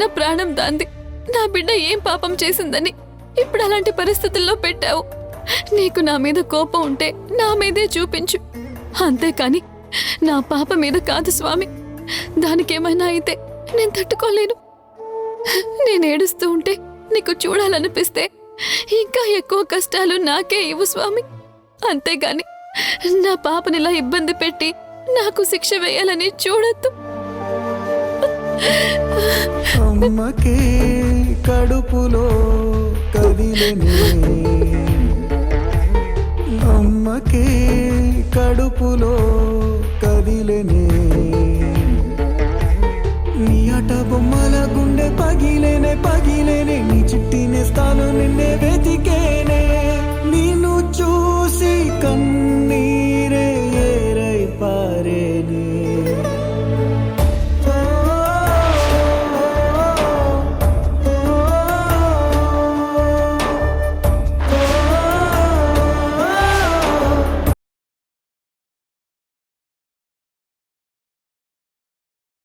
చిన్న ప్రాణం దాంది. నా బిడ్డ ఏం పాపం చేసిందని ఇప్పుడు అలాంటి పరిస్థితుల్లో పెట్టావు. నీకు నా మీద కోపం ఉంటే నా మీదే చూపించు, అంతేకాని నా పాప మీద కాదు స్వామి. దానికేమైనా అయితే నేను తట్టుకోలేను. నేను ఏడుస్తూ ఉంటే నీకు చూడాలనిపిస్తే ఇంకా ఎక్కువ కష్టాలు నాకే ఇవ్వు స్వామి. అంతేగాని నా పాపనిలా ఇబ్బంది పెట్టి నాకు శిక్ష వేయాలని చూడొద్దు. అమ్మకే కడుపులో కదిలేనే, అమ్మకే కడుపులో కదిలేనే, నీ అట బొమ్మల గుండె పగిలేనే పగిలేనే, నీ చిట్టి నేస్తాలు నిన్నే వెతికేనే, నిన్ను చూసి కన్ను